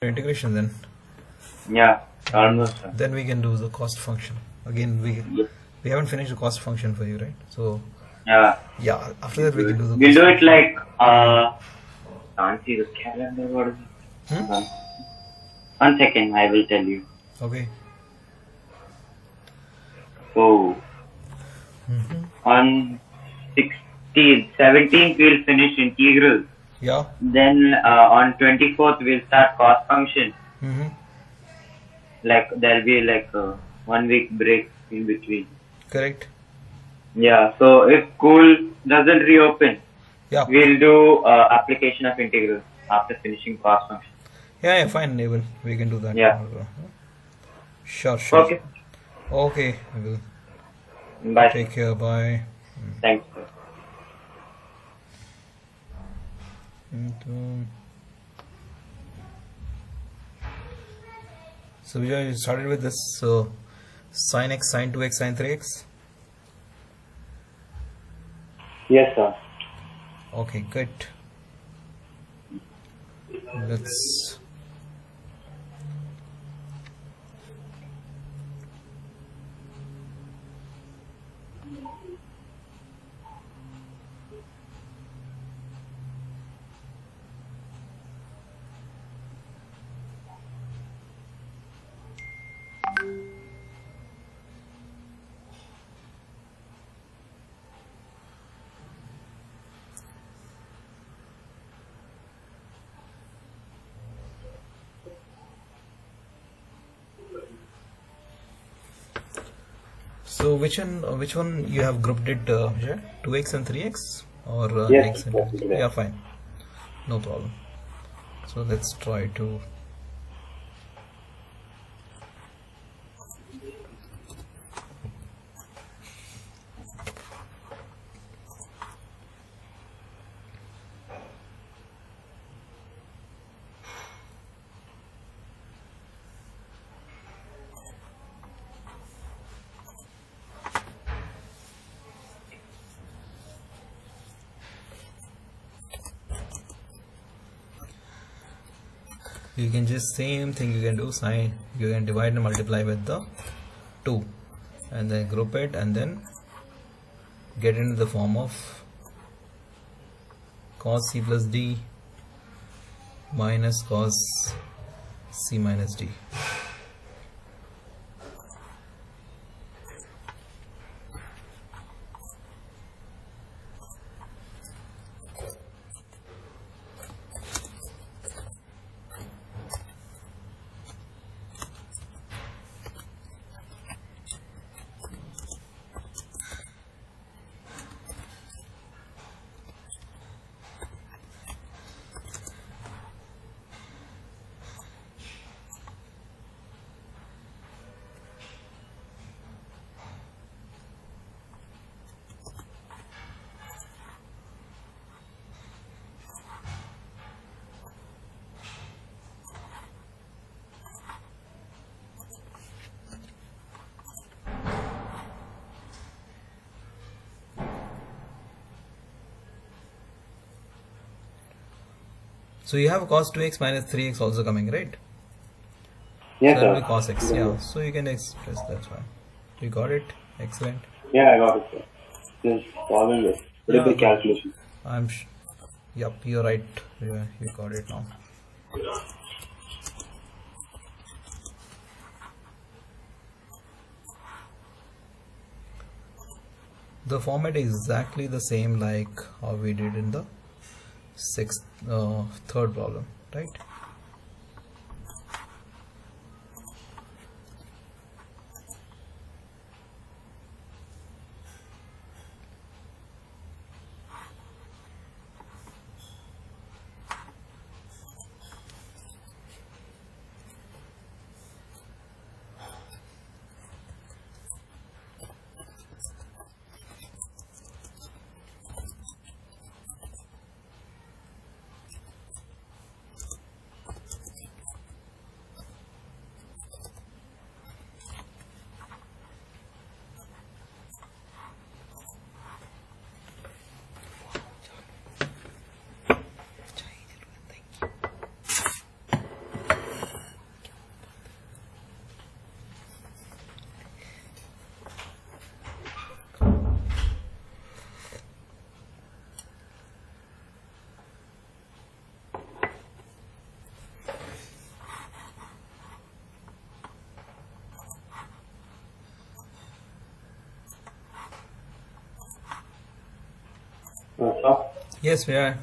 integration then. Yeah, almost done. Then we can do the cost function. Again, we haven't finished the cost function for you, right? So yeah, after that we can do the We'll cost do it function. like can't see the calendar. What is it? 1 second, I will tell you. Okay. So on 16th, 17th we'll finish integral. Yeah. Then on 24th we'll start cost function. Like there'll be like a 1 week break in between. Correct. Yeah. So if school doesn't reopen, Yeah. we'll do application of integral after finishing cost function. Yeah, fine, even we can do that. Yeah. Sure. Okay. Okay, we will. Bye. Take care. Bye. Thanks. So Vijay, you started with this sin x, sin 2x, sin 3x. Yes, sir. Okay, good. Let's So which one you have grouped it, Vijay? 2x and 3x or Yes, x and possible, 2x? yeah. Yeah, fine, no problem. So let's try to. You can just same thing you can do sine, you can divide and multiply with the 2 and then group it and then get into the form of cos c plus d minus cos c minus d. So you have cos 2x minus 3x also coming, right? Yes, So that will sir. be cos x. Yeah. So you can express that one. You got it? Excellent. Yeah, I got it, sir. Just solving it. Little bit calculation. Yep, you're right. Yeah, you got it now. The format is exactly the same like how we did in the third problem, right? So Yes, we are.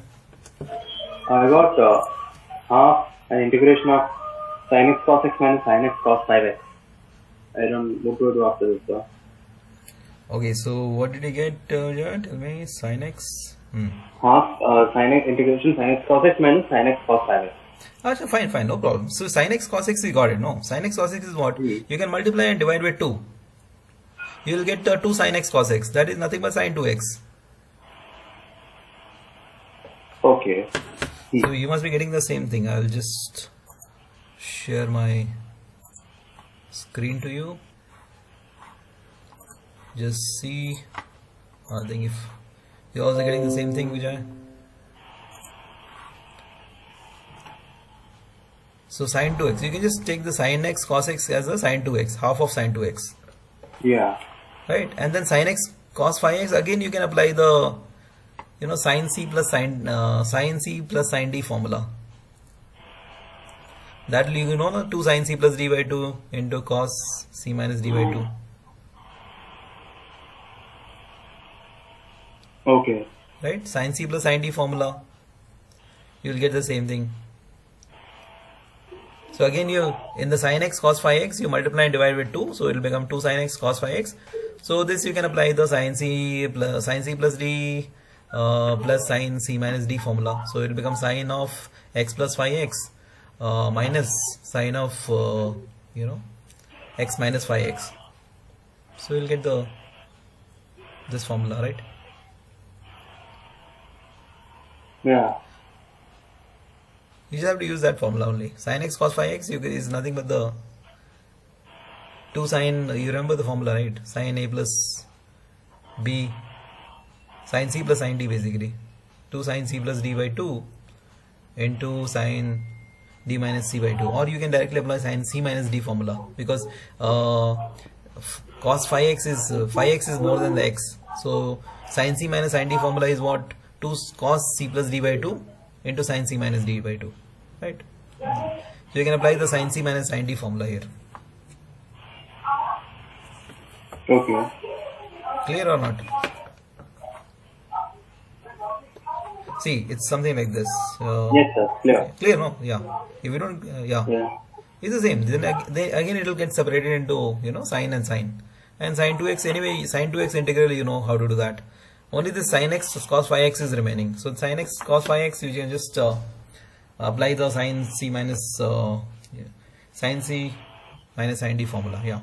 I got half an integration of sin x cos x minus sin x cos 5x. I don't know what to do after this, sir. Okay, so what did you get, Joy? Tell me, sin x. Half sin x integration sin x cos x minus sin x cos 5x. Achha, fine, no problem. So sin x cos x, we got it, no? Sin x cos x is what? You can multiply and divide by 2. You will get 2 sin x cos x. That is nothing but sin 2x. Okay. So you must be getting the same thing. I will just share my screen to you. Just see. I think if you're also getting the same thing, Vijay. So sin 2x, you can just take the sin x cos x as a sin 2x, half of sin 2x, Yeah. right? And then sin x cos 5x, again you can apply the, sin c plus sin c plus sin d formula. That will, the 2 sin c plus d by 2 into cos c minus d by 2. Okay. Right? Sin c plus sin d formula. You will get the same thing. So again, in the sin x cos 5x, you multiply and divide with 2. So it will become 2 sin x cos 5x. So this you can apply the sin c plus d plus sin c minus d formula. So it will become sin of x plus 5x minus sin of x minus 5x. So you'll get this formula, right? Yeah. You just have to use that formula only. Sin x cos 5x is nothing but the 2 sin, you remember the formula, right? Sin a plus b, sin c plus sin d basically. 2 sin c plus d by 2 into sin d minus c by 2. Or you can directly apply sin c minus d formula, because cos 5x is more than the x. So sin c minus sin d formula is what? 2 cos c plus d by 2 into sin c minus d by 2, right? So you can apply the sin c minus sin d formula here. Okay. Clear or not? See, it's something like this. Yes, sir. Clear. Clear, no? Yeah. If you don't, Yeah. it's the same. Then again, it will get separated into sin and sin. And sin 2x anyway. Sin 2x integral, you know how to do that. Only the sin x cos 5x is remaining. So sin x cos 5x, you can just apply the sin c minus sin c minus sin d formula. Yeah.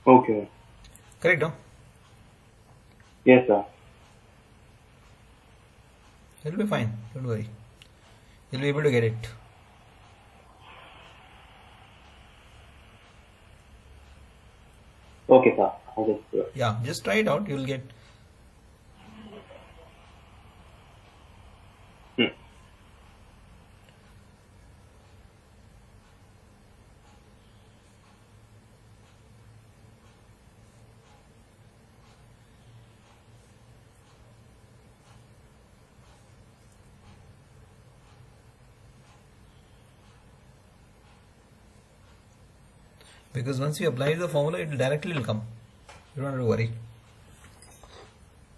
Okay. Correct, no? Yes, sir. It'll be fine. Don't worry. You'll be able to get it. Okay, sir. I'll just do it. Yeah, just try it out. You'll get. Because once you apply the formula, it will directly come. You don't have to worry.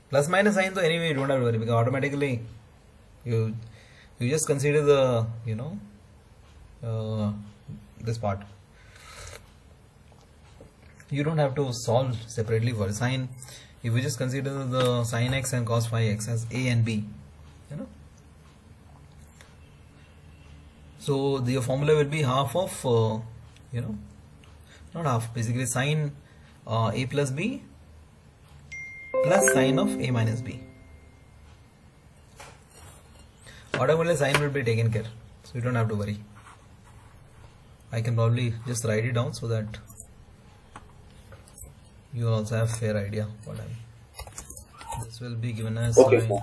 Plus minus sign, so anyway, you don't have to worry, because automatically you just consider the this part. You don't have to solve separately for sine. If you just consider the sin x and cos phi x as a and b, so the formula will be half of not half, basically sine a plus b plus sine of a minus b. Automatically sine will be taken care, so you don't have to worry. I can probably just write it down so that you also have fair idea what this will be given as sine,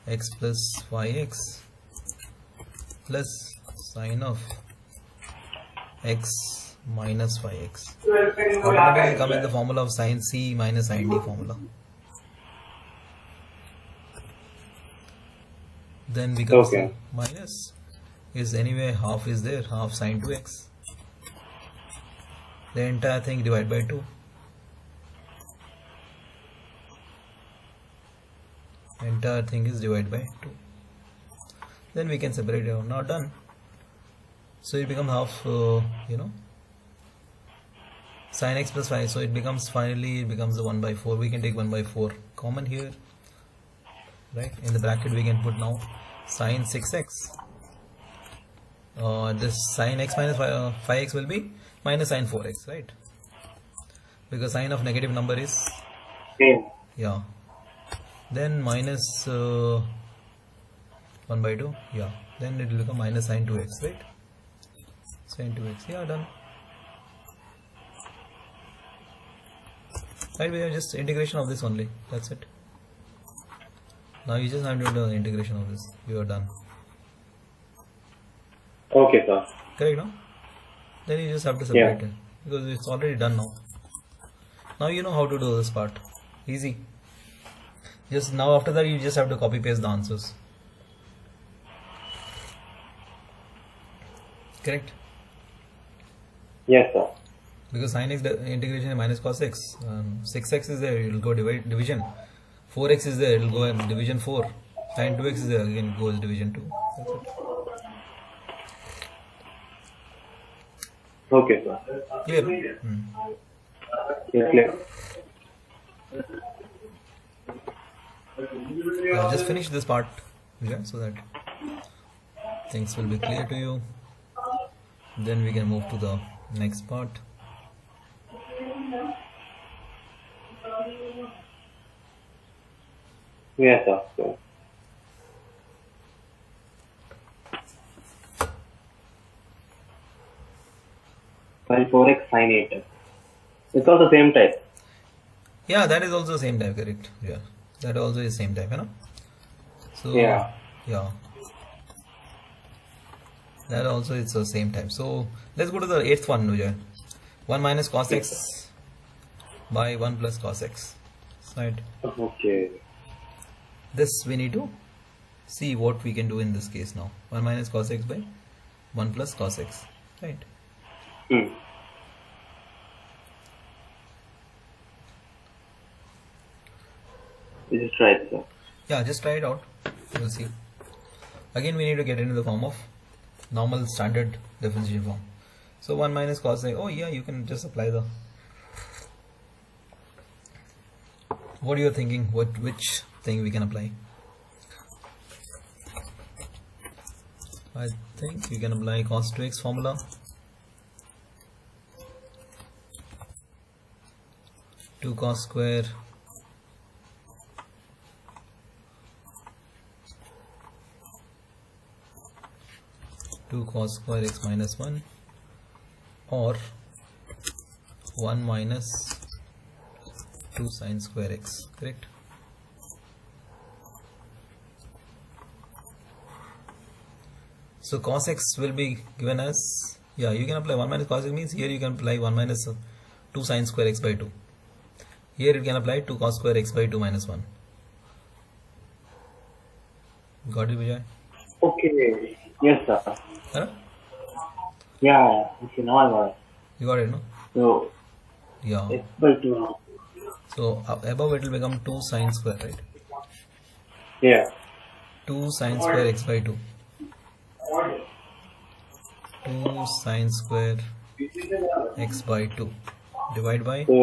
x plus phi x plus sine of x minus phi x. Automatically come in the formula of sin c minus sin d formula. Then becomes minus is anyway half is there, half sin 2x the entire thing divided by 2. Entire thing is divided by 2. Then we can separate it out. Now done. So it becomes half, sin x plus 5. So it becomes finally, it becomes the 1 by 4. We can take 1 by 4 common here. Right? In the bracket we can put now sin 6x. This sin x minus 5x will be minus sin 4x, right? Because sign of negative number is, Same. yeah. Then minus 1 by 2, yeah. Then it will become minus sin 2x, right? Sin 2x, yeah, done. Right, we have just integration of this only, that's it. Now you just have to do the integration of this, you are done. Okay, sir. Correct, no? Then you just have to separate Yeah. it because it's already done now. Now you know how to do this part. Easy. Just now after that you just have to copy paste the answers. Correct? Yes, sir. Because sin x integration is minus cos x. 6x is there, it will go division. 4x is there, it will go division 4. Sin 2x is there, again it goes division 2. That's it. Okay, sir. Clear? Yes, clear. Just finish this part, yeah, so that things will be clear to you. Then we can move to the next part. Yes, sir. So, While 4x sin 8. It's all the same type. Yeah, that is also same type, correct? Yeah, that also is same type, you know. So Yeah. yeah, that also is the same type. So let's go to the 8th one, Vijay. 1 minus cos x by 1 plus cos x. Right. Okay. This we need to see what we can do in this case now. 1 minus cos x by 1 plus cos x. Right. Hmm. You just try it, sir. Yeah, just try it out. We'll see. Again, we need to get into the form of normal standard differential form. So 1 minus cos x. Oh yeah, you can just apply the. What are you thinking? Which thing we can apply? I think we can apply cos 2x formula. Two cos square x minus 1 or 1 minus 2 sin square x, correct? So cos x will be given as, yeah, you can apply 1 minus cos x means here you can apply 1 minus 2 sin square x by 2. Here you can apply 2 cos square x by 2 minus 1. Got it, Vijay? Okay. Yes, sir. Huh? Yeah. Okay, now I got it. You got it, no? So, Yeah. x by 2 now. So above it will become 2 sin square, right? Yeah. 2 sin square x by 2. 2 sin square x by 2 divide by, So, it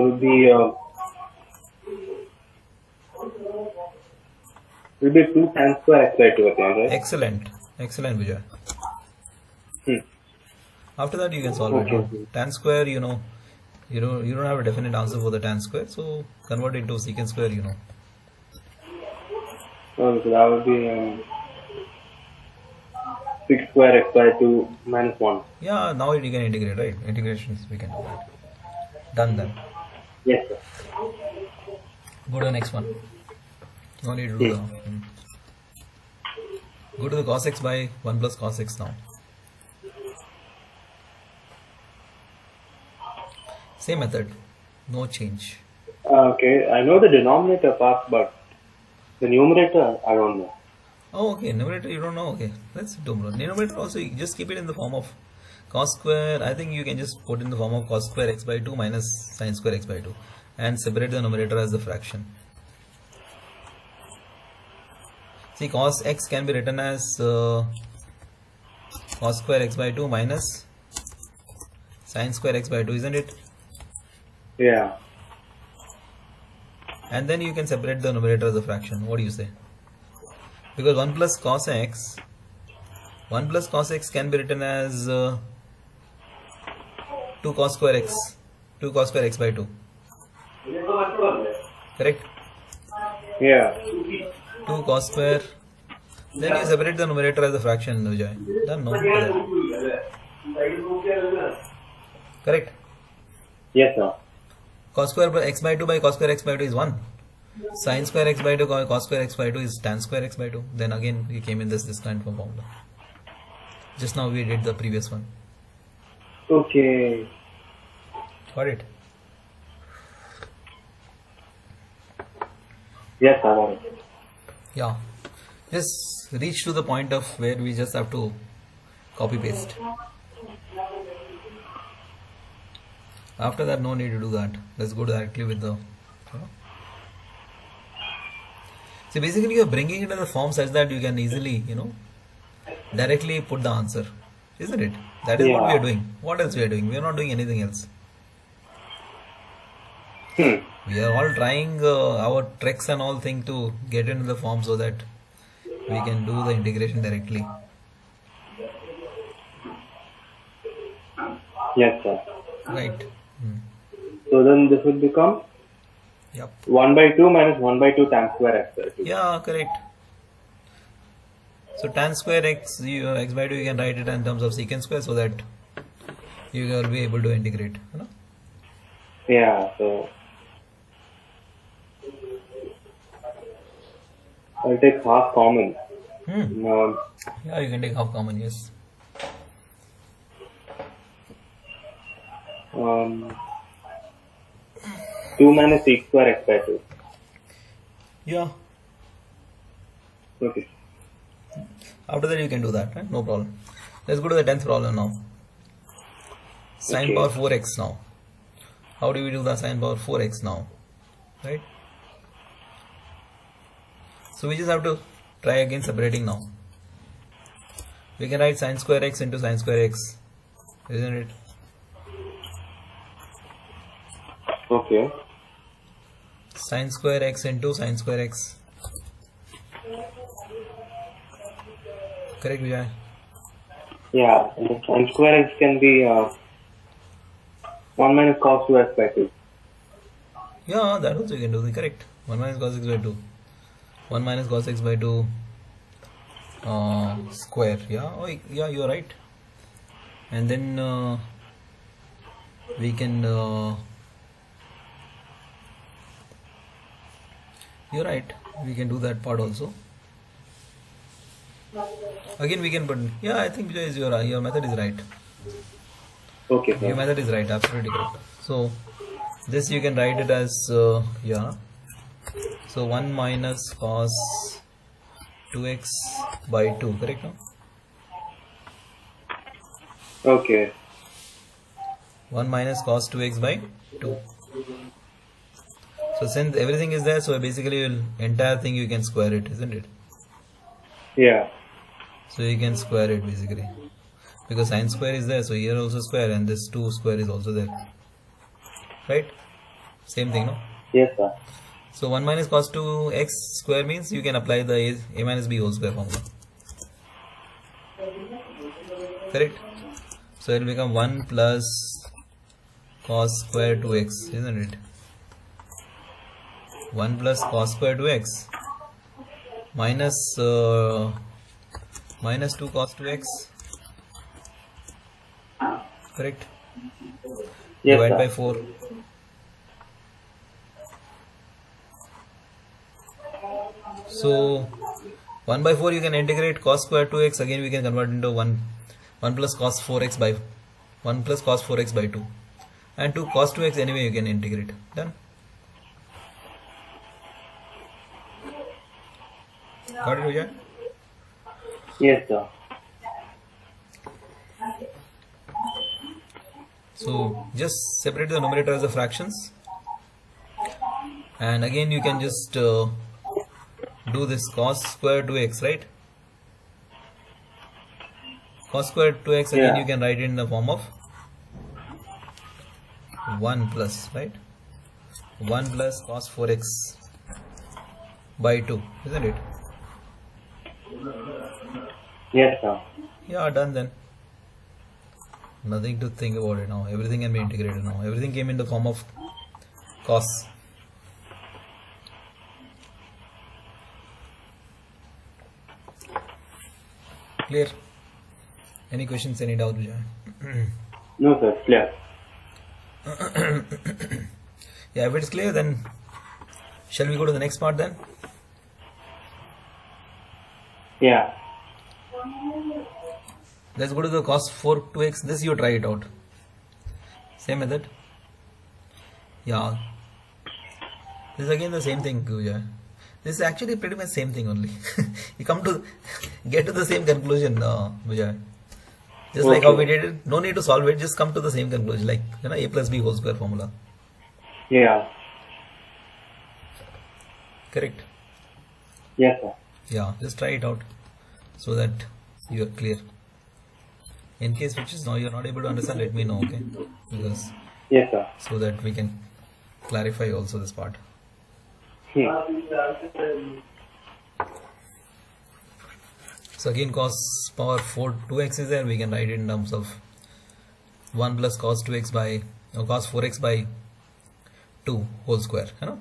will be 2 sin square x by 2 at the end, right? excellent Vijay. Hmm. After that you can solve it. Okay. Tan square, you know, you don't have a definite answer for the tan square, so convert it to secant square, you know. So that would be 6 square x by 2 minus 1. Yeah, now you can integrate, right? Integrations we can do that. Done then. Yes, sir. Go to the next one. No need to do the. Go to the cos x by 1 plus cos x now. Same method, no change. Okay, I know the denominator part, but the numerator, I don't know. Oh, okay, numerator you don't know. Okay, let's do numerator also. You just keep it in the form of Cos square, I think you can just put in the form of cos square x by 2 minus sin square x by 2 and separate the numerator as the fraction. See, cos x can be written as cos square x by 2 minus sin square x by 2, isn't it? Yeah. And then you can separate the numerator as a fraction. What do you say? Because 1 plus cos x can be written as 2 cos square x by 2. Correct? Yeah. 2 cos square. Then you separate the numerator as a fraction, Vijay. Done, no? Correct? Yes, sir. Cos square x by 2 by cos square x by 2 is 1. Sin square x by 2 cos square x by 2 is tan square x by 2. Then again we came in this kind of formula. Just now we did the previous one. Okay. Got it? Yes, sir. Got it. Yeah. Just reach to the point of where we just have to copy paste. After that, no need to do that. Let's go directly with the. So basically, you are bringing it in the form such that you can easily, directly put the answer, isn't it? That is what we are doing. What else we are doing? We are not doing anything else. We are all trying our tricks and all thing to get into the form so that we can do the integration directly. Yes, sir. Right. So then this will become Yep. 1 by 2 minus 1 by 2 tan square x by 2. Yeah, correct. So tan square x, x by 2, you can write it in terms of secant square so that you will be able to integrate. Yeah, so I'll take half common. Yeah, you can take half common, yes. 2 minus sec square x by 2. Yeah. Okay. After that you can do that, right? No problem. Let's go to the 10th problem now. Sin power 4x now. How do we do the sin power 4x now? Right? So we just have to try again separating now. We can write sin square x into sin square x, isn't it? Okay. Sin square x into sin square x. Correct, Vijay? Yeah, and sin square x can be 1 minus cos 2x by 2. Yeah, that also you can do. Correct. 1 minus cos x by 2. 1 minus cos x by 2 square. Yeah, oh, yeah, you're right. And then we can. You're right. We can do that part also. Again, we can put. Yeah, I think Vijay, your method is right. Okay, Your sir. method is right. Absolutely correct. So this you can write it as yeah. So 1 minus cos 2x by 2. Correct? No? Okay. 1 minus cos 2x by 2. So since everything is there, so basically entire thing you can square it, isn't it? Yeah. So you can square it basically. Because sin square is there, so here also square and this 2 square is also there. Right? Same thing, no? Yes, sir. So 1 minus cos 2x square means you can apply the a minus b whole square formula. Correct? So it will become 1 plus cos square 2x, isn't it? 1 plus cos square 2x minus minus 2 cos 2x. Correct? Yes, Divide sir. by 4. So 1 by 4 you can integrate cos square 2x, again we can convert into 1 plus cos 4x by 1 plus cos 4x by 2, and 2 cos 2x anyway you can integrate. Done? Got it, Vijay? Yes, sir. So just separate the numerator as the fractions, and again you can just do this cos square 2x, right? Cos square 2x again Yeah. you can write it in the form of 1 plus, right? 1 plus cos 4x by 2, isn't it? Yes, sir. Yeah, done then. Nothing to think about it now. Everything can be integrated now. Everything came in the form of cos. Clear? Any questions, any doubt, Vijay? No, sir. It's clear. Yeah, if it's clear, then shall we go to the next part then? Yeah. Let's go to the cos 4 2x. This you try it out. Same method. Yeah. This is again the same thing, Vijay. This is actually pretty much same thing only. You get to the same conclusion, Vijay. Just like how we did it. No need to solve it. Just come to the same conclusion, like a plus b whole square formula. Yeah. Correct. Yes, sir. Yeah. Just try it out so that you are clear. In case which is now you're not able to understand, let me know, okay? Because Yes, sir. so that we can clarify also this part. So again cos power 4 2x is there, we can write it in terms of 1 plus cos 2x by or cos 4x by 2 whole square, you know.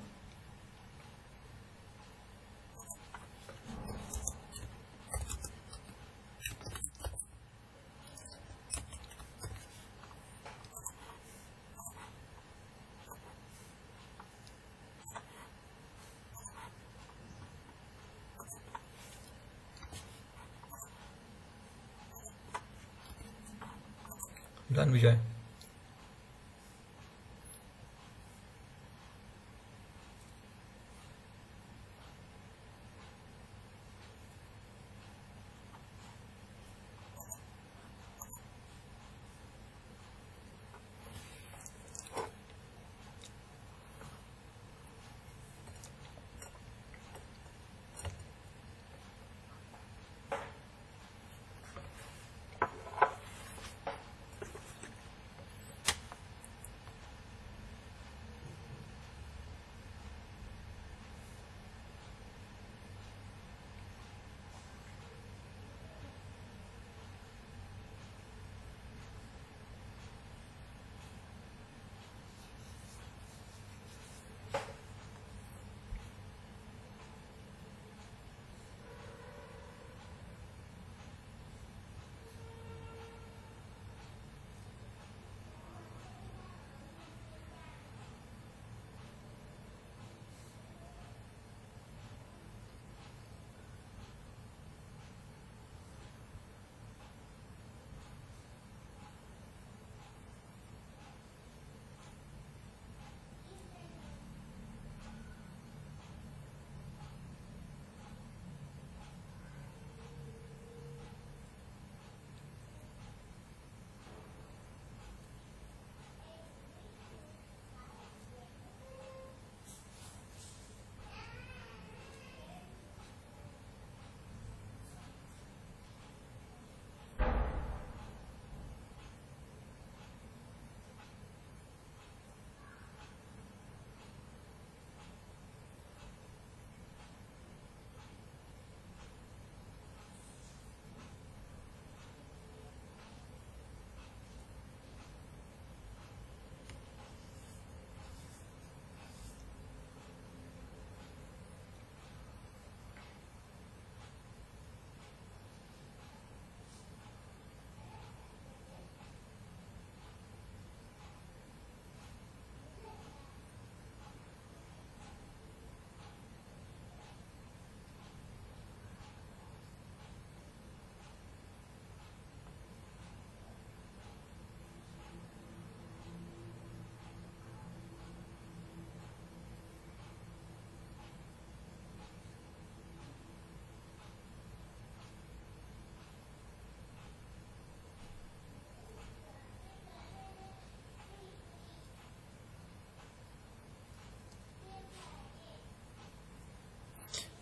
Done, Vijay.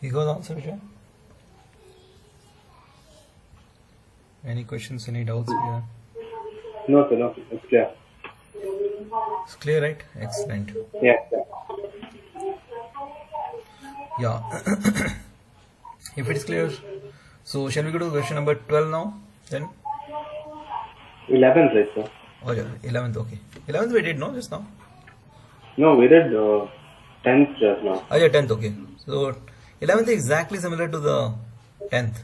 You got the answer, Vijay? Any questions, any doubts here? No, sir, no, it's clear. It's clear, right? Excellent. Yes, sir. Yeah. If it is clear, so shall we go to question number 12 now? Then? 11th, right, sir? Oh, yeah, 11th, okay. 11th we did, no, just now? No, we did 10th just now. Oh, yeah, 10th, okay. So, 11th is exactly similar to the 10th.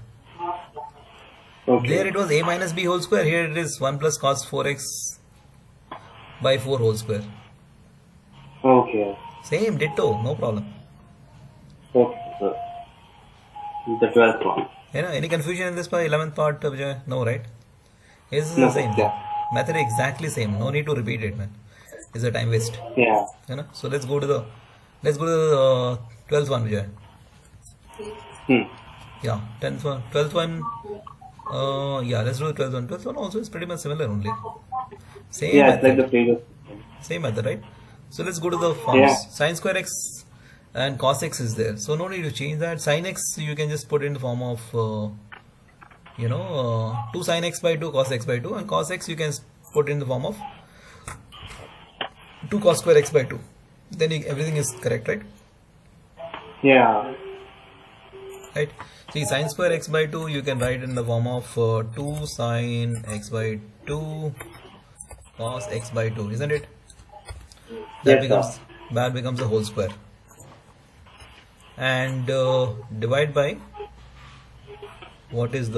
Okay. There it was a minus b whole square, here it is 1 plus cos 4x by 4 whole square. Okay. Same, ditto, no problem. Okay, sir. The 12th one. You know, any confusion in this part, 11th part, Vijay? No, right? It's No, the same. yeah. Method exactly same. No need to repeat it, man. It's a time waste. Yeah. You know? So let's go to the 12th one, Vijay. Yeah, 10th one, 12th one. Yeah, let's do the 12th one. 12th one also is pretty much similar only. Same Yeah, it's method. like the previous. Same method, right? So let's go to the forms. Yeah. Sin square x and cos x is there. So no need to change that. Sin x you can just put in the form of 2 sin x by 2 cos x by 2, and cos x you can put in the form of 2 cos square x by 2. Then everything is correct, right? Yeah. Right. See, sin square x by 2 you can write in the form of 2 sin x by 2 cos x by 2, isn't it? Yes, That becomes a whole square. And divide by what is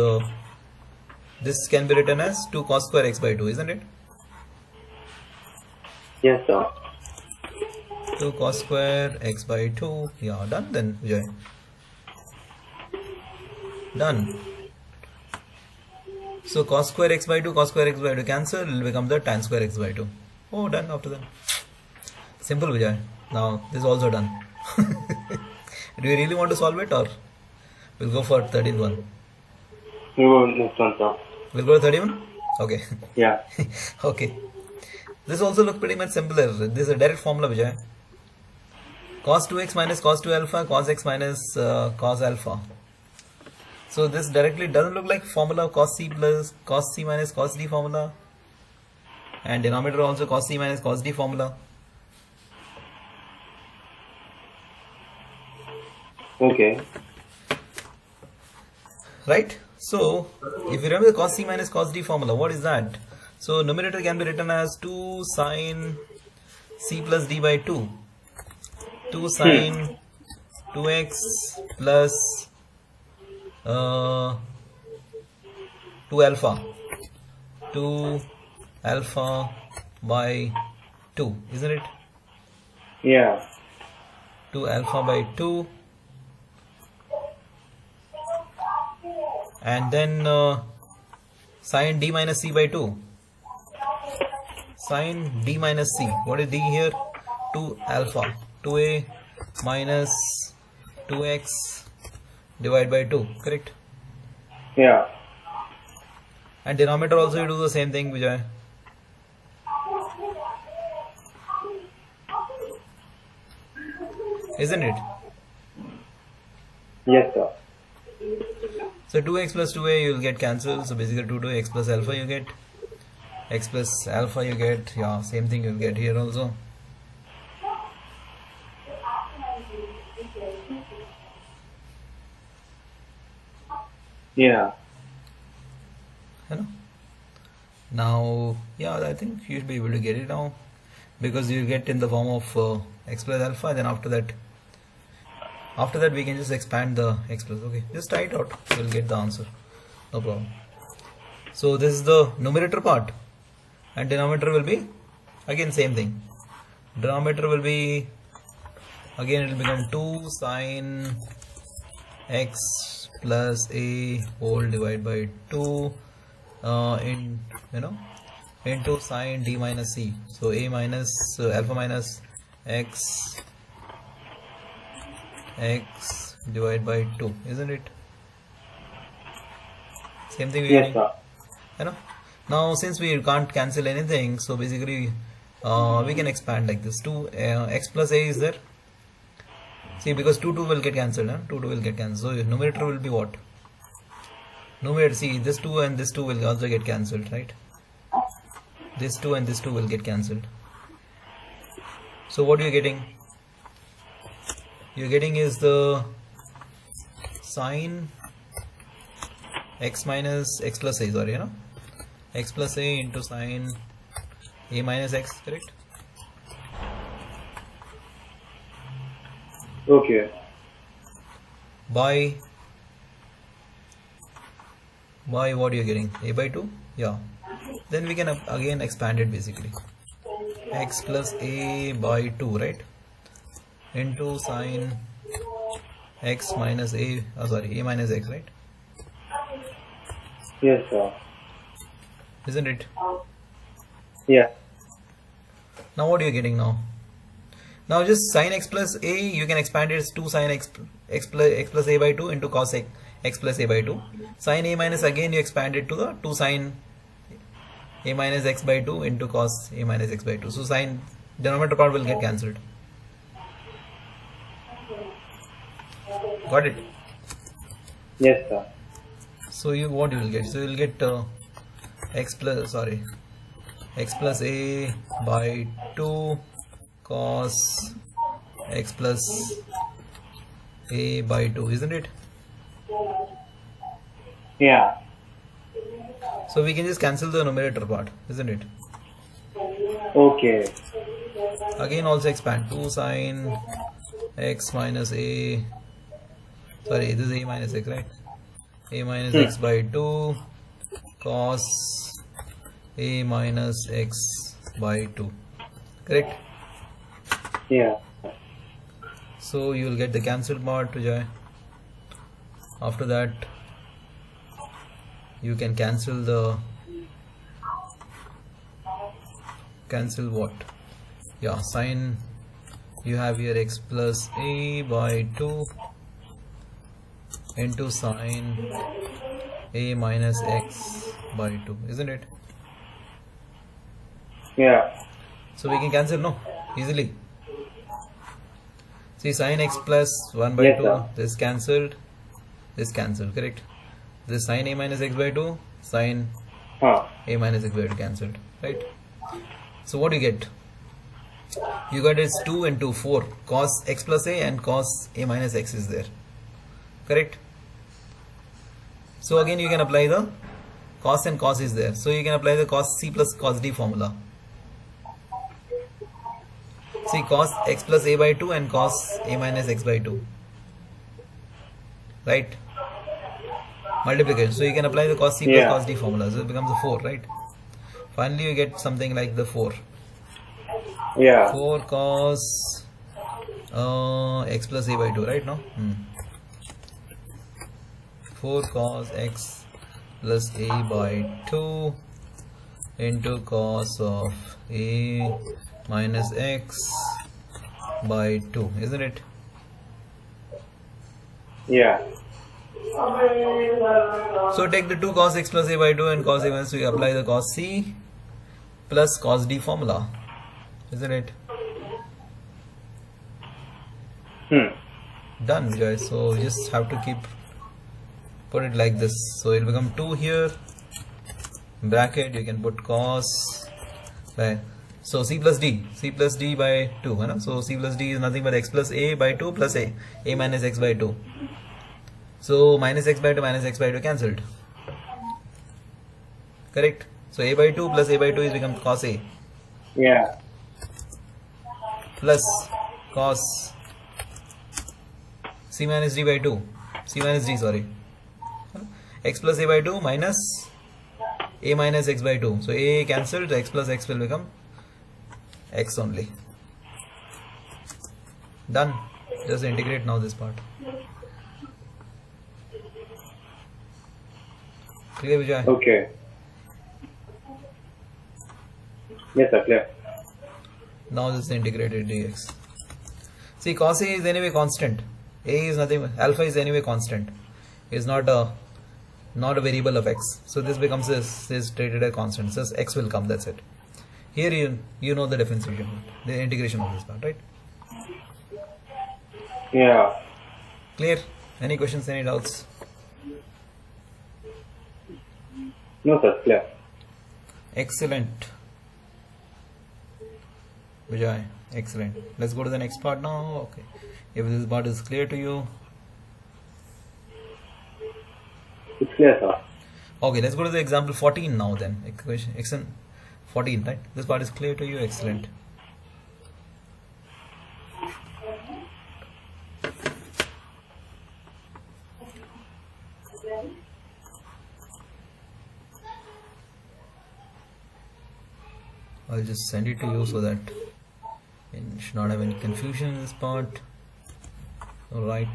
this can be written as 2 cos square x by 2, isn't it? Yes, sir. 2 cos square x by 2. Yeah, done then, Vijay. Done. So cos square x by 2 cancel, it will become the tan square x by 2. Oh, done after that. Simple, Vijay. Now this is also done. Do you really want to solve it, or we'll go for 13th one? We will next one, sir. We'll go to 31? Okay. Yeah. Okay. This also looks pretty much simpler. This is a direct formula, Vijay. Cos 2x minus cos 2 alpha, cos x minus cos alpha. So this directly doesn't look like formula of cos c plus cos c minus cos d formula. And denominator also cos c minus cos d formula. Okay. Right? So, if you remember the cos c minus cos d formula, what is that? So, numerator can be written as 2 sin c plus d by 2. 2 sin 2x plus 2 alpha. 2 alpha by 2, isn't it? Yeah. 2 alpha by 2. And then sin d minus c by 2. Sin d minus c. What is d here? 2 alpha. 2a minus 2x divided by 2. Correct? Yeah. And denominator also you do the same thing, Vijay. Isn't it? Yes, sir. So 2x plus 2a you will get cancelled. So basically 2x plus alpha you get. X plus alpha you get. Yeah, same thing you will get here also. Yeah. You know? Now, yeah, I think you should be able to get it now. Because you get in the form of x plus alpha. Then after that we can just expand the x plus. Okay, just try it out. We'll get the answer. No problem. So this is the numerator part, and denominator will be again same thing. Denominator will be again, it will become 2 sin x plus a whole divided by 2 into sin d minus c. So a minus alpha minus x divided by 2, isn't it? Same thing. Yes, sir. You know, now since we can't cancel anything, so basically we can expand like this. 2 x plus a is there, See, because 2 will get cancelled, huh? 2 will get cancelled. So numerator will be what? Numerator, see, this 2 and this 2 will also get cancelled, right? This 2 and this 2 will get cancelled. So what are you getting? You're getting is the sine x minus x plus a, sorry, you know, x plus a into sine a minus x, correct? Okay. By what you're getting? A by 2? Yeah. Then we can again expand it basically. X plus a by 2, right? Into sine x minus a, a minus x, right? Yes, sir. Isn't it? Yeah. Now what are you getting now? Now just sine x plus a, you can expand it as 2 sine x plus a by 2 into cos x plus a by 2. Sine a minus, again you expand it to the 2 sine a minus x by 2 into cos a minus x by 2. So sine denominator part will get cancelled. Got it? Yes, sir. So what you will get? So you will get x plus a by 2 cos x plus a by 2, isn't it? Yeah. So we can just cancel the numerator part, isn't it? Okay. Again also expand 2 sine x minus a, sorry, this is a minus x, right? A minus x by 2 cos a minus x by 2, correct? Yeah. So you will get the cancelled part, Vijay. After that you can cancel what? Yeah, sine, you have here x plus a by 2 into sine a minus x by 2, isn't it? Yeah. So we can cancel, no, easily. See, sine x plus 1 by Yes, 2, sir. this cancelled, correct? This sine a minus x by 2, sine Huh. a minus x by 2 cancelled, right? So what do you get? You got is 2 and 2, 4. Cos x plus a and cos a minus x is there, correct? So again you can apply the cos, and cos is there. So you can apply the cos c plus cos d formula. See, cos x plus a by 2 and cos a minus x by 2, right? Multiplication. So you can apply the cos c plus Yeah. cos d formula. So it becomes a 4, right? Finally you get something like the 4. Yeah. 4 cos x plus a by 2, right? No? 4 cos x plus a by 2 into cos of a minus x by 2, isn't it? Yeah. So take the 2 cos x plus a by 2 and cos a minus, we apply the cos c plus cos d formula, isn't it? Done, guys. So you just have to put it like this. So it will become 2 here, bracket, you can put cos by, so c plus d by 2, you know? So c plus d is nothing but x plus a by 2 plus a minus x by 2. So minus x by 2 cancelled, correct? So a by 2 plus a by 2 is become cos a Yeah. plus cos c minus d by 2, sorry, x plus a by 2 minus a minus x by 2. So a cancelled, x plus x will become x only. Done. Just integrate now this part. Clear, Vijay? Okay. Yes, sir. Clear. Now this is integrated dx. See, cos a is anyway constant. A is nothing, alpha is anyway constant. Is not a variable of x. So this becomes is treated as constant. So x will come, that's it. Here you know the differentiation, the integration of this part, right? Yeah. Clear? Any questions, any doubts? No, sir. Clear. Excellent. Vijay, excellent. Let's go to the next part now. Okay. If this part is clear to you. It's clear, sir. Okay, let's go to the example 14 now then. Equation 14, right? This part is clear to you. Excellent. I'll just send it to you so that you should not have any confusion in this part. Alright.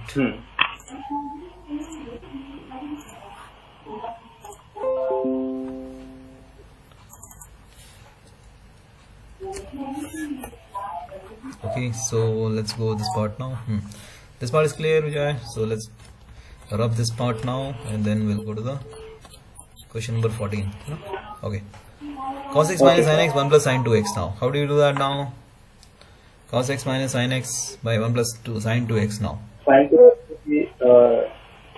Okay, so let's go this part now. This part is clear, Vijay. So let's rub this part now and then we'll go to the question number 14. Okay. Cos x minus sin x 1 plus sin 2x now. How do you do that now? Cos x minus sin x by 1 plus 2 sin 2x now. Sin 2 is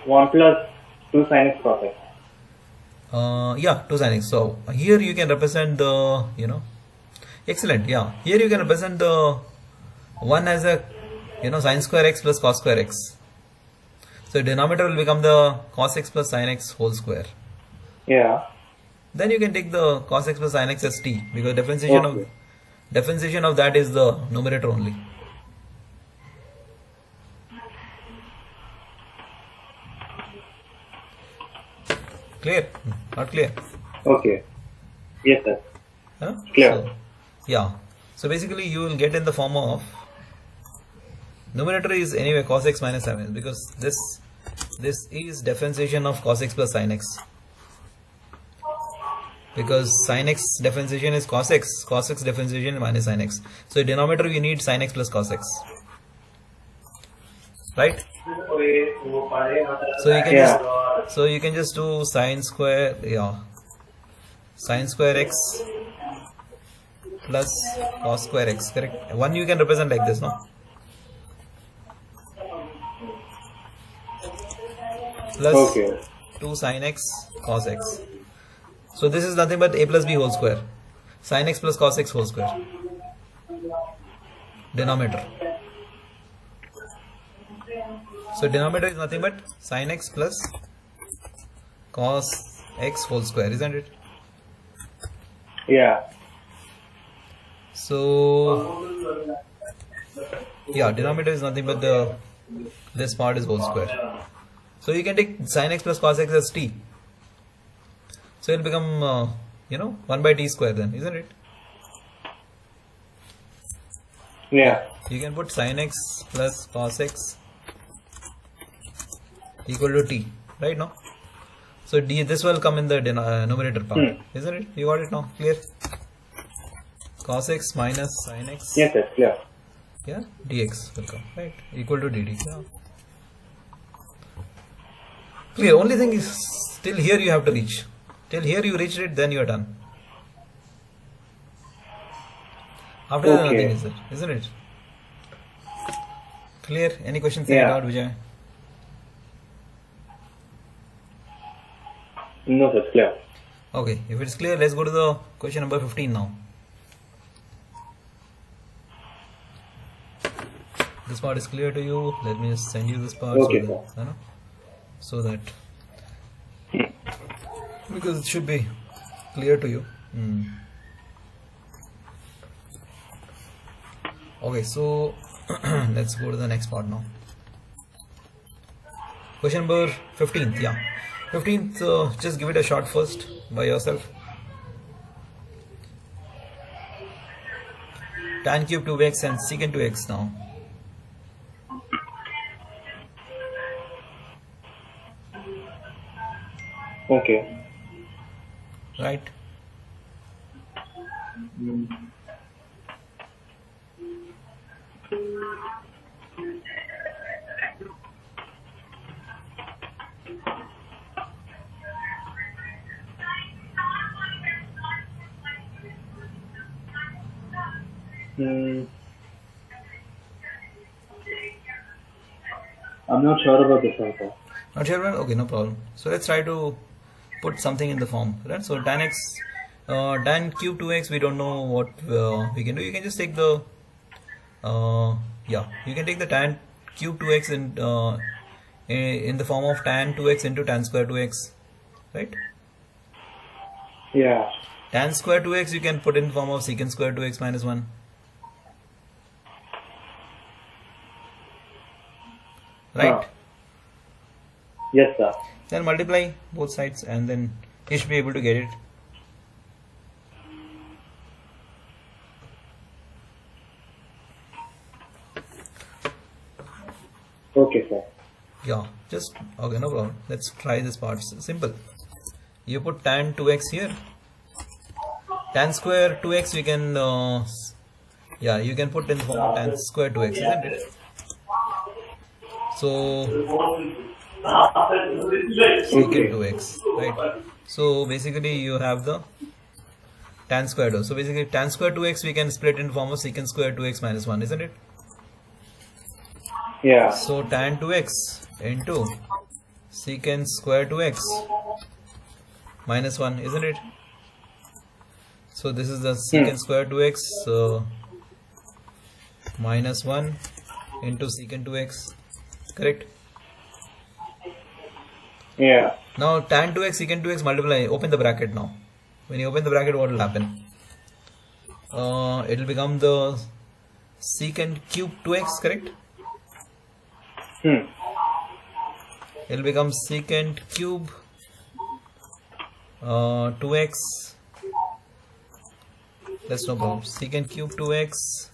1 plus 2 sin x cos x. Yeah, 2 sin x. So here you can represent the, excellent. Yeah, here you can represent the 1 as a, sin square x plus cos square x. So denominator will become the cos x plus sin x whole square. Yeah. Then you can take the cos x plus sin x as t because differentiation of that is the numerator only. Clear? Not clear? Okay. Yes, sir. Huh? Clear. So, yeah. So basically you will get in the form of numerator is anyway cos x minus sin x because this is differentiation of cos x plus sin x. Because sin x differentiation is cos x differentiation is minus sin x. So denominator you need sin x plus cos x. Right? So you can just do sin square x plus cos square x, correct? One you can represent like this, no? Plus 2 sin x cos x. So this is nothing but a plus b whole square. Sin x plus cos x whole square. Denominator. So denominator is nothing but sin x plus cos x whole square, isn't it? Yeah. So yeah, denominator is nothing but this part is whole square. So you can take sin x plus cos x as t. So it will become 1 by t square then, isn't it? Yeah. You can put sin x plus cos x equal to t, right now? So this will come in the numerator part, isn't it? You got it now? Clear? Cos x minus sin x. Yes, sir. Clear. Yeah, dx will come, right? Equal to dt. Yeah. Clear. Only thing is, till here you have to reach. Till here you reached it, then you are done. After that, nothing is there, isn't it? Clear? Any questions about Vijay? No, sir. Clear. Okay, if it's clear, let's go to the question number 15 now. This part is clear to you. Let me just send you this part so that because it should be clear to you. Okay, so let's go to the next part now. Question number 15th. Yeah, 15th. Just give it a shot first by yourself. Tan cube 2x and secant 2x now. Okay. Right. I'm not sure about this one, sir. Not sure about? Okay, no problem. So let's try to put something in the form, right? So tan x, tan cube 2x, we don't know what we can do. You can just take the, you can take the tan cube 2x in the form of tan 2x into tan square 2x, right? Yeah. Tan square 2x you can put in form of secant square 2x minus 1. Right? Yes, sir. Then multiply both sides and then you should be able to get it. Okay, sir. Yeah, just okay, no problem. Let's try this part. Simple. You put tan 2x here. Tan square 2x we can you can put in the form of tan square 2x, isn't it? So secant 2x, right? So basically you have the tan square 2. So basically tan square 2x we can split in form of secant square 2x minus 1, isn't it? Yeah. So tan 2x into secant square 2x minus 1, isn't it? So this is the secant square 2x minus 1 into secant 2x, correct? Yeah. Now tan 2x secant 2x multiply, open the bracket now. When you open the bracket, what will happen? It will become the secant cube 2x, correct? It will become secant cube 2x. That's no problem. Secant cube 2x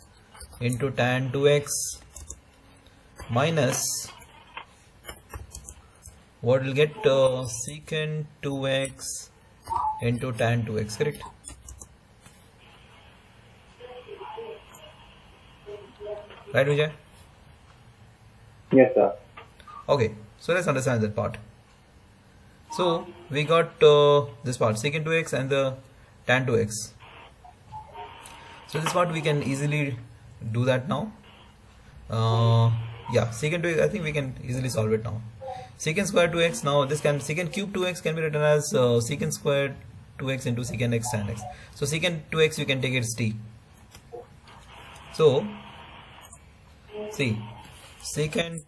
into tan 2x minus what will get secant 2x into tan 2x, correct? Right, Vijay? Yes, sir. Okay, so let's understand that part. So we got this part, secant 2x and the tan 2x. So this part we can easily do that now. Secant 2x, I think we can easily solve it now. Secant square 2x, now this can, secant cube 2x can be written as secant square 2x into secant x tan x. So secant 2x you can take it as t. So see, secant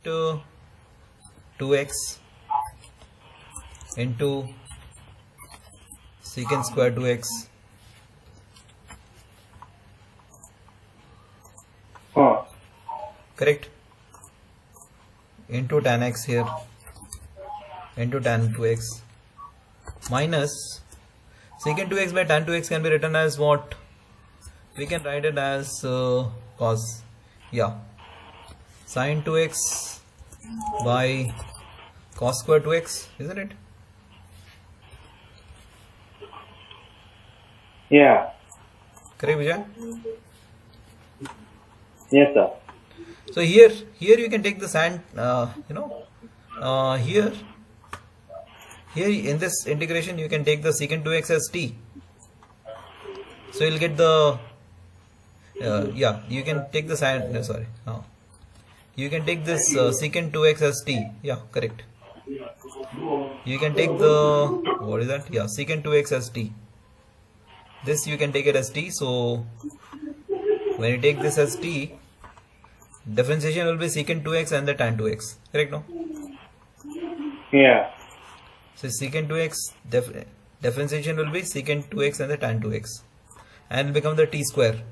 2x into secant square 2x correct, into tan x here into tan 2x minus secant 2x by tan 2x can be written as what? We can write it as cos, sin 2x by cos square 2x, isn't it? Yeah. Correct, Vijay? Yes, sir. So here you can take the sin, here in this integration you can take the secant 2x as t. So you'll get the you can take the sin, you can take this secant 2x as t. Yeah, correct. You can take the, what is that? Yeah, secant 2x as t. This you can take it as t. So when you take this as t, differentiation will be secant 2x and the tan 2x, correct? No? Yeah. So secant 2x differentiation will be secant 2x and the tan 2x, and will become the t square.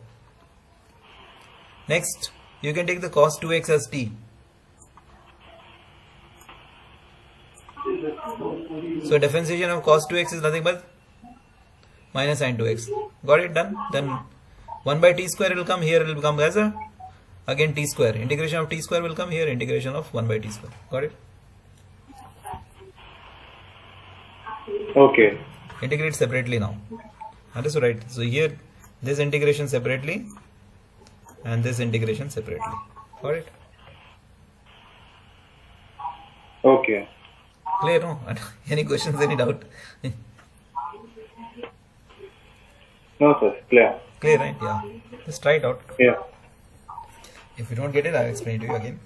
Next, you can take the cos 2x as t. So differentiation of cos 2x is nothing but minus sin 2x. Got it? Done. Then 1 by t square will come here, it will become as a again t square. Integration of t square will come here, integration of 1 by t square. Got it? Okay. Integrate separately now. Understood, right? So here this integration separately and this integration separately. Got it? Okay. Clear? No? Any questions? Any doubt? No, sir. Clear. Clear, right? Yeah. Just try it out. Yeah. If you don't get it, I'll explain it to you again.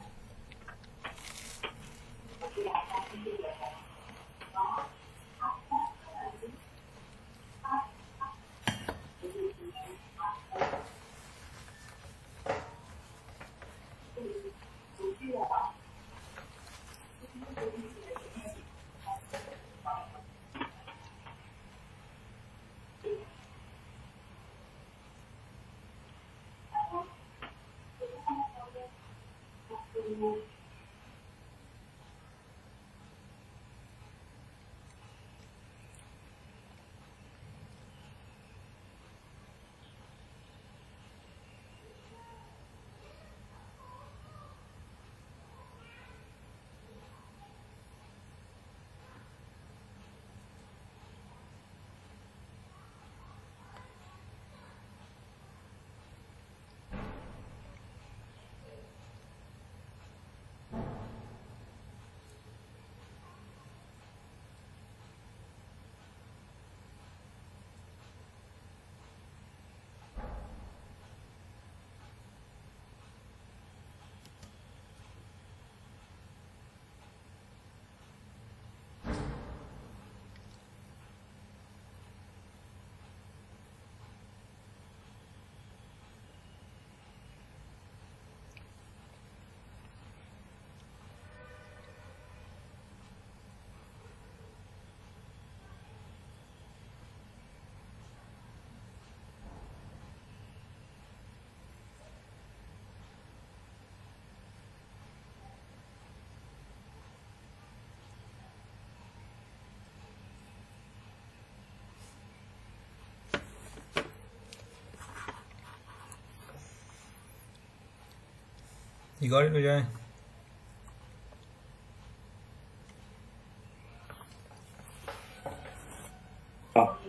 You got it, Vijay?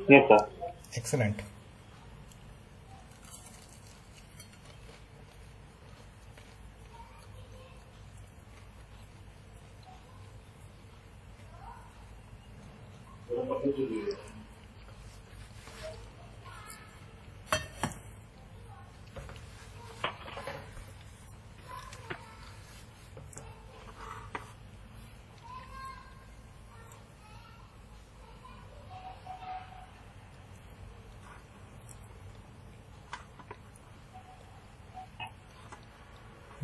Yes, sir. Excellent.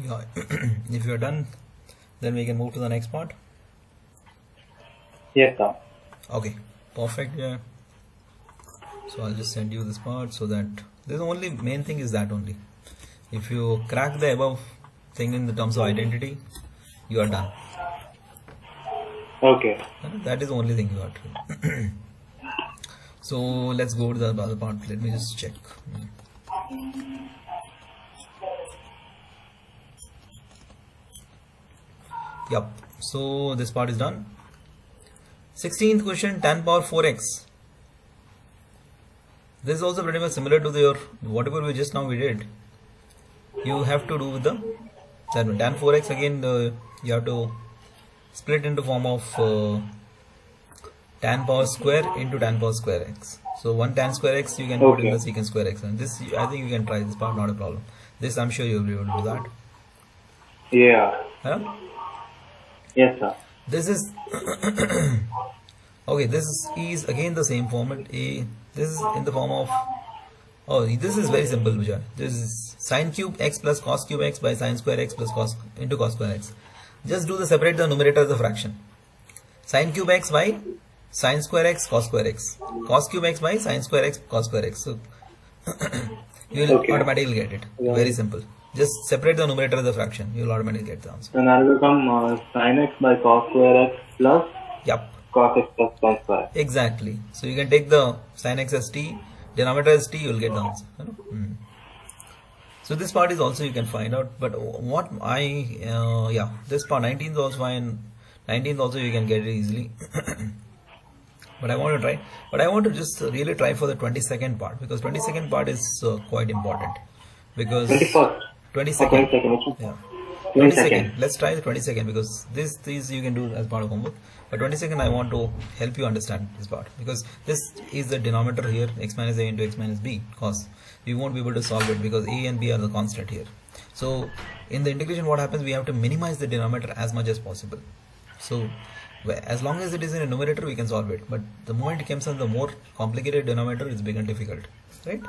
Yeah. If you're done, then we can move to the next part. Yes, sir. Okay, perfect. Yeah. So I'll just send you this part so that the only main thing is that only. If you crack the above thing in the terms of identity, you are done. Okay. That is the only thing you got. So let's go to the other part. Let me just check. Yep. So this part is done. 16th question, tan power 4x. This is also pretty much similar to your whatever we just now we did. You have to do with the tan 4x again. You have to split into form of tan power square into tan power square x. So one tan square x you can put in the secant square x, and this I think you can try this part, not a problem. This I'm sure you'll be able to do that. Yeah. Huh? Yes, sir. This is okay. This is again the same format. This is in the form of this is very simple, Vijay. This is sine cube x plus cos cube x by sine square x plus cos into cos square x. Just do the separate the numerator as a fraction. Sine cube x by sine square x cos square x. Cos cube x by sine square x cos square x. So you will automatically get it. Yeah. Very simple. Just separate the numerator as a fraction. You will automatically get the answer. And that will become sin x by cos square x plus Yep. cos x plus sin square. Exactly. So you can take the sin x as t, denominator as t, you will get the answer. You know? So this part is also you can find out. But what this part 19th also fine. 19th also you can get it easily. But I want to try. But I want to just really try for the 22nd part, because 22nd part is quite important. Because 21st. 22nd. 22nd. Yeah. 22nd. 22nd. Let's try the 22nd, because these you can do as part of homework. But 22nd I want to help you understand this part, because this is the denominator here, x minus a into x minus b, cos we won't be able to solve it because a and b are the constant here. So in the integration what happens, we have to minimize the denominator as much as possible. So as long as it is in a numerator we can solve it, but the moment it comes on the more complicated denominator, it's become difficult, right?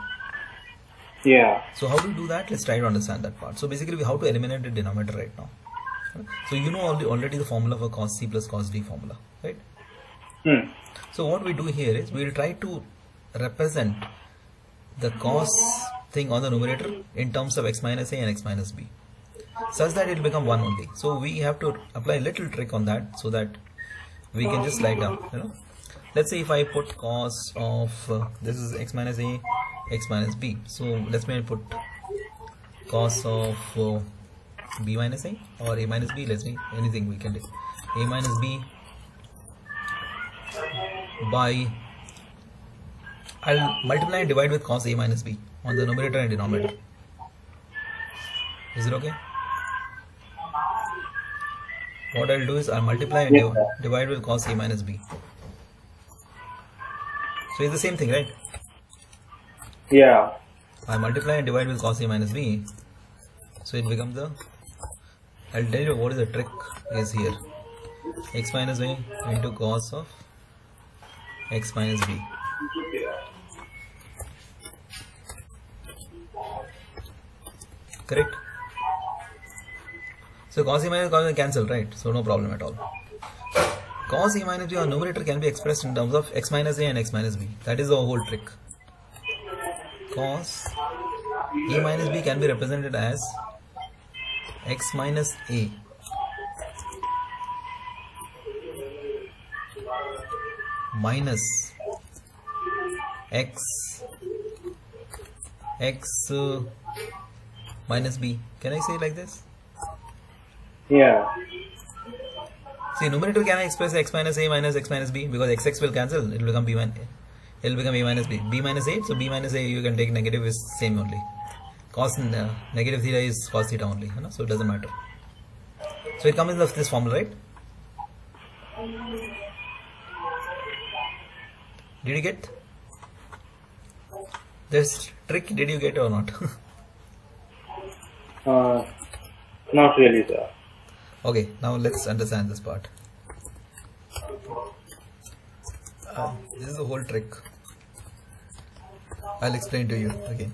Yeah. So how do we do that? Let's try to understand that part. So basically we have to eliminate the denominator right now. So you know already the formula for cos c plus cos d formula, right? So what we do here is we will try to represent the cos thing on the numerator in terms of x minus a and x minus b. such that it will become 1 only. So we have to apply a little trick on that so that we can just write down, let's say if I put cos of this is x minus a, x minus b. So let's me put cos of b minus a or a minus b. Let's me anything we can do. A minus b by, I'll multiply and divide with cos a minus b on the numerator and denominator. Is it okay? What I'll do is I'll multiply and Yes, sir. divide with cos a minus b. So it's the same thing, right? Yeah. I multiply and divide with cos a minus b. So it becomes I'll tell you what is the trick is here. X minus a into cos of x minus b. Correct? So cos a minus cos cancel, right? So no problem at all. Cos a minus b on numerator can be expressed in terms of x minus a and x minus b. That is the whole trick. Cos a minus b can be represented as x minus a minus x minus b. Can I say it like this? Yeah. See, numerator can I express x minus a minus x minus b because x will cancel. It will become b minus. It will become a minus b. B minus a. So b minus a you can take negative is same only. Cos negative theta is cos theta only. So it doesn't matter. So it comes in this formula, right? Did you get this trick? Did you get or not? Not really, sir. Okay, now let's understand this part. This is the whole trick. I'll explain to you again.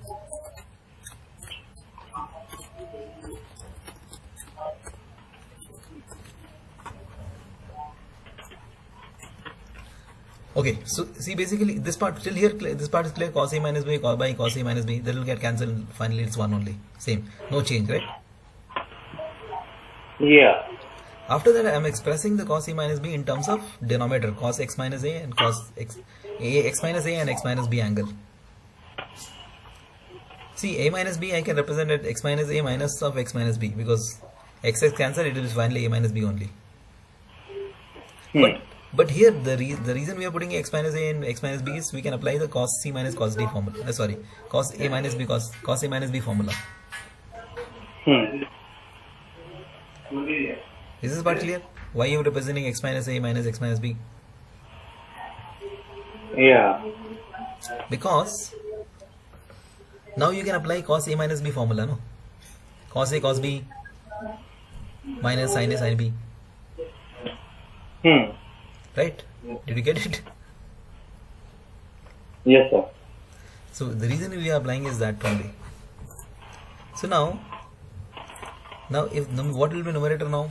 Okay, so see basically this part till here, this part is clear. Cos a minus b by cos a minus b, that will get cancelled. Finally, it's 1 only. Same, no change, right? Yeah. After that, I am expressing the cos a minus b in terms of denominator, cos x minus a and cos x minus a and x minus b angle. See, a minus b I can represent it x minus a minus of x minus b because x cancel, it is finally a minus b only. But here the reason we are putting x minus a and x minus b is we can apply the cos c minus cos d formula. Cos a minus b cos a minus b formula. Is this part clear? Why you are representing x minus a minus x minus b? Yeah. Because now you can apply cos a minus b formula, no? Cos a cos b minus sin a sin b. Right? Did you get it? Yes, sir. So the reason we are applying is that only. So now if what will be numerator now?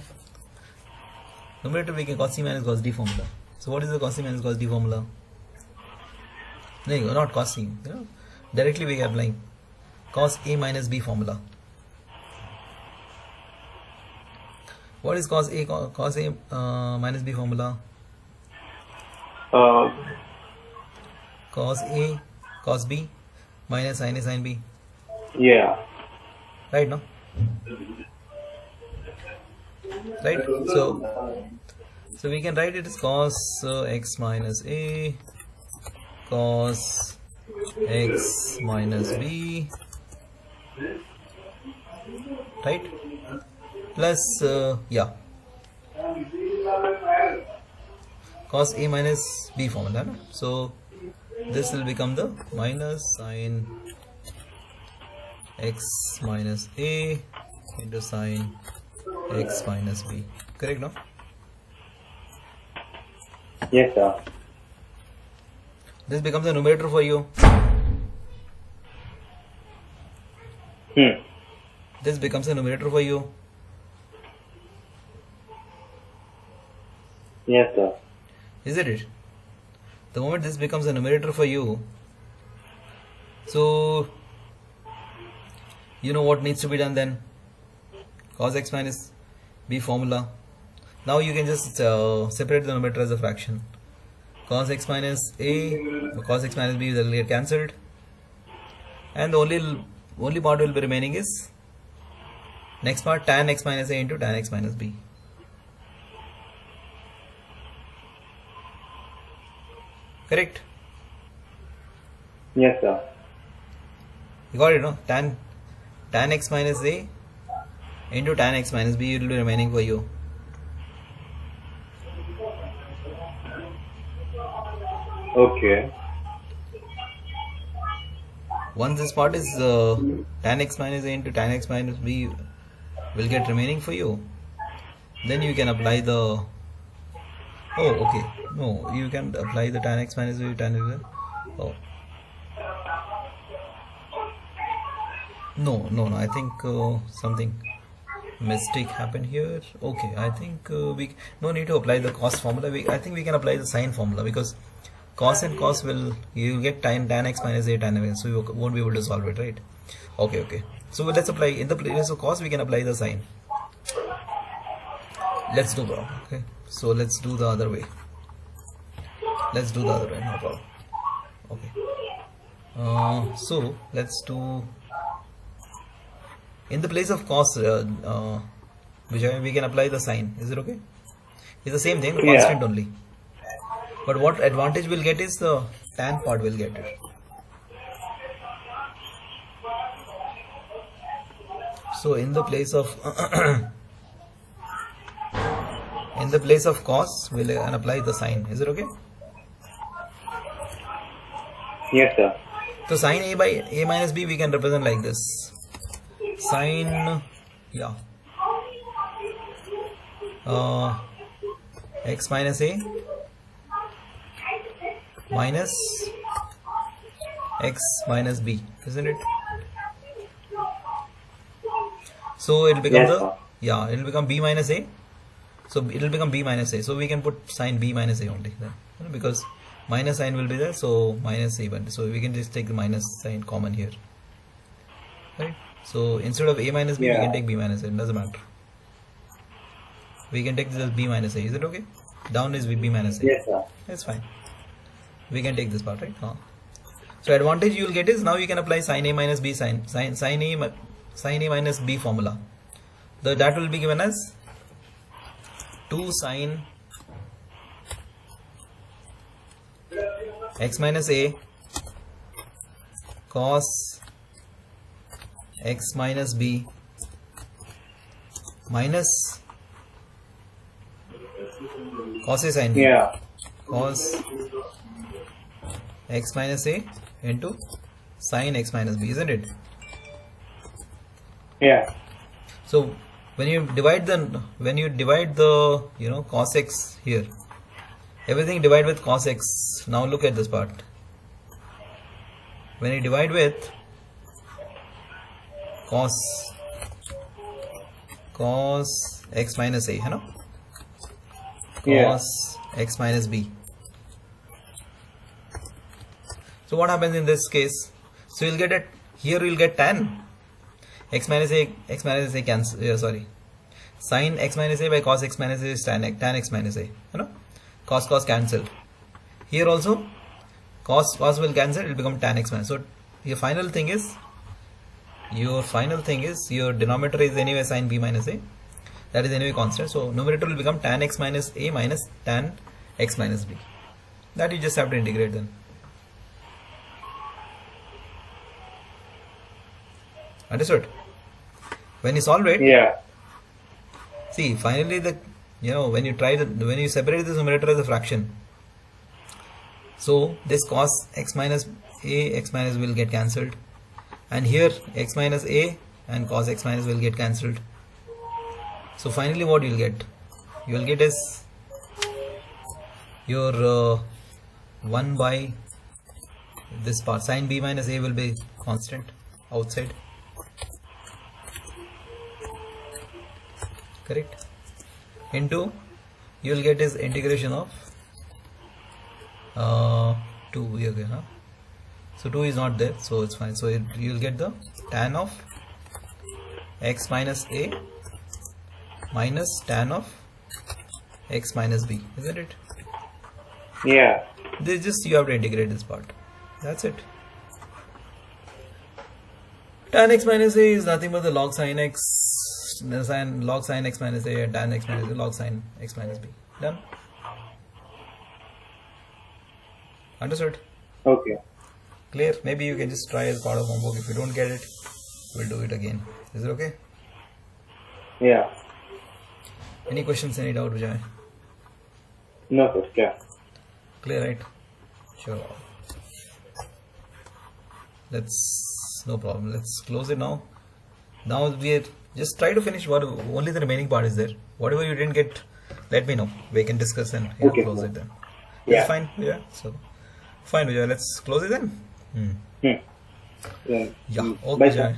Numerator we can cos c minus cos d formula. So what is the cos c minus cos d formula? No, not cos c. Directly we are applying cos a minus b formula. What is cos a minus b formula? Cos a cos b minus sin a sin b. Yeah. Right, no? Right? So we can write it as cos x minus a cos x minus b, right? Plus cos a minus b formula, no? So this will become the minus sin x minus a into sin x minus b. Correct, no? Yes, sir. This becomes a numerator for you. This becomes a numerator for you. Yes, sir. Isn't it? The moment this becomes a numerator for you, so you know what needs to be done then? cos x minus b formula. Now you can just separate the numerator as a fraction. Cos x minus a, cos x minus b will get cancelled, and the only part will be remaining is next part, tan x minus a into tan x minus b. Correct? Yes, sir. You got it, no? Tan x minus a into tan x minus b will be remaining for you. Okay. Once this part is tan x minus a into tan x minus b will get remaining for you, then you can apply the you can apply the tan x minus b tan x. No, I think something mistake happened here. Okay, I think we no need to apply the cos formula. I think we can apply the sine formula, because cos and cos you get tan x minus a tan x, so you won't be able to solve it, right? Okay. So let's apply, in the place of cos we can apply the sine. Let's do, bro. Okay, so let's do the other way. No problem. Okay. So let's do, in the place of cos, we can apply the sine. Is it okay? It's the same thing, the constant only. But what advantage we'll get is the tan part will get it. So in the place of cos we'll apply the sine. Is it okay? Yes, sir. So sine a by a minus b we can represent like this. Sine x minus a minus x minus b, isn't it? So it will become it will become b minus a. So it will become b minus a. So we can put sine b minus a only then, because minus sign will be there. So minus a, so we can just take the minus sign common here, right? So instead of a minus b, we can take b minus a. It doesn't matter. We can take this as b minus a. Is it okay? Down is b minus a. Yes, sir. That's fine. We can take this part, right? So advantage you will get is, now you can apply sin a minus b sin a minus b formula. That will be given as 2 sin x minus a cos x minus b minus cos a sin b. Cos x minus a into sin x minus b, isn't it? Yeah. So when you divide the cos x here, everything divide with cos x. Now look at this part. When you divide with cos x minus a, cos x minus b. So what happens in this case? So you'll get it here. You'll get tan x minus a cancel. Sin x minus a by cos x minus a is tan x minus a. Cos cancelled. Here also cos will cancel. It will become tan x minus. So your final thing is your denominator is anyway sin b minus a. That is anyway constant. So numerator will become tan x minus a minus tan x minus b. That you just have to integrate then. Understood? When you solve it, see, finally when you separate this numerator as a fraction, so this cos x minus a x minus will get cancelled, and here x minus a and cos x minus will get cancelled. So finally what you will get is your 1 by this part. Sin b minus a will be constant outside. Correct? Into you will get is integration of 2 here, so 2 is not there, so it's fine. So you will get the tan of x minus a minus tan of x minus b, isn't it? Yeah. This just you have to integrate this part. That's it. Tan x minus a is nothing but the log sin x, log sin x minus a, and tan x minus a, log sin x minus b. Done. Understood? Okay. Clear? Maybe you can just try as part of homework. If you don't get it, we'll do it again. Is it okay? Yeah. Any questions? Any doubt, Vijay? No, sir. Yeah. Clear, right? Sure. No problem. Let's close it now. Now we just try to finish what only the remaining part is there. Whatever you didn't get, let me know. We can discuss and Okay, close sir. it then. Yeah. It's fine, Vijay. So fine, Vijay. Let's close it then. Yeah. Yeah. Bye, Okay, sir. Vijay.